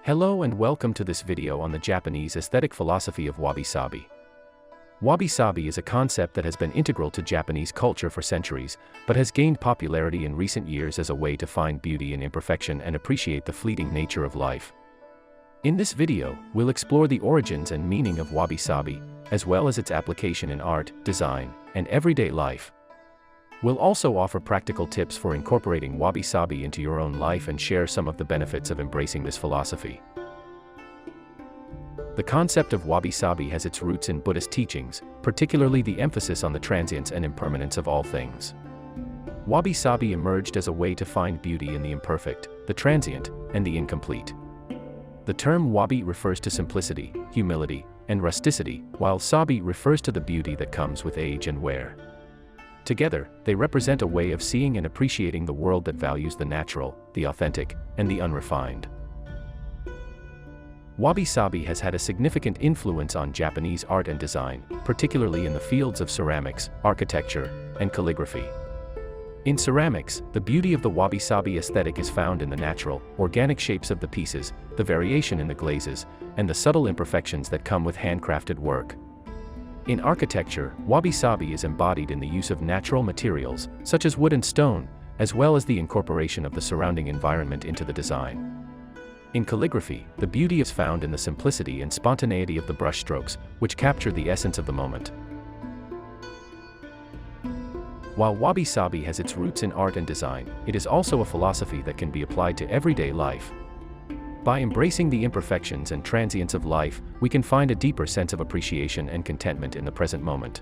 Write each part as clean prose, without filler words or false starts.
Hello and welcome to this video on the Japanese aesthetic philosophy of Wabi Sabi. Wabi Sabi is a concept that has been integral to Japanese culture for centuries, but has gained popularity in recent years as a way to find beauty in imperfection and appreciate the fleeting nature of life. In this video, we'll explore the origins and meaning of Wabi Sabi, as well as its application in art, design, and everyday life. We'll also offer practical tips for incorporating Wabi Sabi into your own life and share some of the benefits of embracing this philosophy. The concept of Wabi Sabi has its roots in Buddhist teachings, particularly the emphasis on the transience and impermanence of all things. Wabi Sabi emerged as a way to find beauty in the imperfect, the transient, and the incomplete. The term wabi refers to simplicity, humility, and rusticity, while sabi refers to the beauty that comes with age and wear. Together, they represent a way of seeing and appreciating the world that values the natural, the authentic, and the unrefined. Wabi Sabi has had a significant influence on Japanese art and design, particularly in the fields of ceramics, architecture, and calligraphy. In ceramics, the beauty of the Wabi Sabi aesthetic is found in the natural, organic shapes of the pieces, the variation in the glazes, and the subtle imperfections that come with handcrafted work. In architecture, Wabi Sabi is embodied in the use of natural materials, such as wood and stone, as well as the incorporation of the surrounding environment into the design. In calligraphy, the beauty is found in the simplicity and spontaneity of the brushstrokes, which capture the essence of the moment. While Wabi Sabi has its roots in art and design, it is also a philosophy that can be applied to everyday life. By embracing the imperfections and transience of life, we can find a deeper sense of appreciation and contentment in the present moment.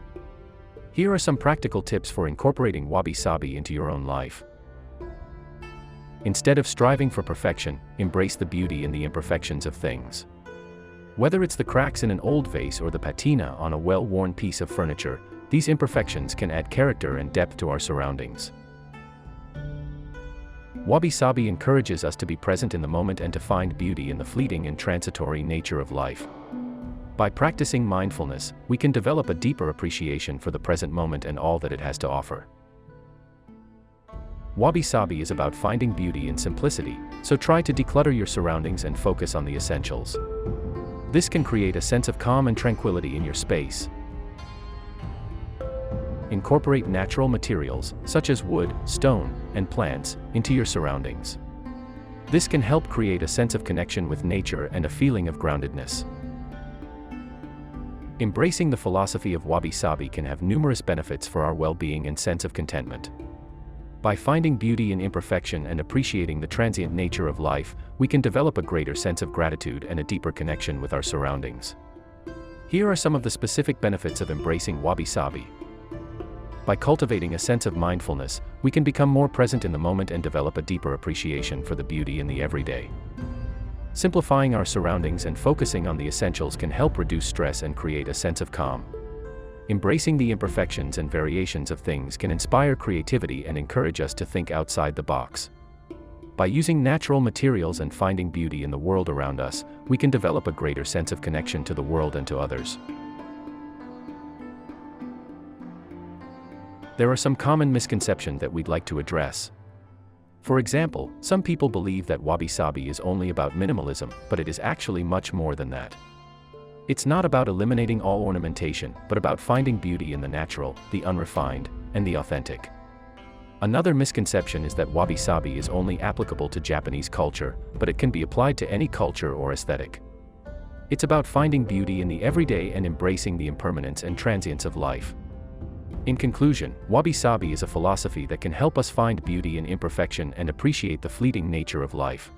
Here are some practical tips for incorporating Wabi Sabi into your own life. Instead of striving for perfection, embrace the beauty in the imperfections of things. Whether it's the cracks in an old vase or the patina on a well-worn piece of furniture, these imperfections can add character and depth to our surroundings. Wabi Sabi encourages us to be present in the moment and to find beauty in the fleeting and transitory nature of life. By practicing mindfulness, we can develop a deeper appreciation for the present moment and all that it has to offer. Wabi Sabi is about finding beauty in simplicity, so try to declutter your surroundings and focus on the essentials. This can create a sense of calm and tranquility in your space. Incorporate natural materials, such as wood, stone, and plants, into your surroundings. This can help create a sense of connection with nature and a feeling of groundedness. Embracing the philosophy of Wabi Sabi can have numerous benefits for our well-being and sense of contentment. By finding beauty in imperfection and appreciating the transient nature of life, we can develop a greater sense of gratitude and a deeper connection with our surroundings. Here are some of the specific benefits of embracing Wabi Sabi. By cultivating a sense of mindfulness, we can become more present in the moment and develop a deeper appreciation for the beauty in the everyday. Simplifying our surroundings and focusing on the essentials can help reduce stress and create a sense of calm. Embracing the imperfections and variations of things can inspire creativity and encourage us to think outside the box. By using natural materials and finding beauty in the world around us, we can develop a greater sense of connection to the world and to others. There are some common misconceptions that we'd like to address. For example, some people believe that Wabi Sabi is only about minimalism, but it is actually much more than that. It's not about eliminating all ornamentation, but about finding beauty in the natural, the unrefined, and the authentic. Another misconception is that Wabi Sabi is only applicable to Japanese culture, but it can be applied to any culture or aesthetic. It's about finding beauty in the everyday and embracing the impermanence and transience of life. In conclusion, Wabi Sabi is a philosophy that can help us find beauty in imperfection and appreciate the fleeting nature of life.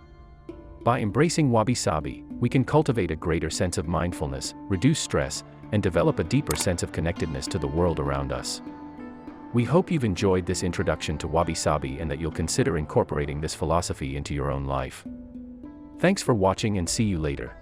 By embracing Wabi Sabi, we can cultivate a greater sense of mindfulness, reduce stress, and develop a deeper sense of connectedness to the world around us. We hope you've enjoyed this introduction to Wabi Sabi and that you'll consider incorporating this philosophy into your own life. Thanks for watching and see you later.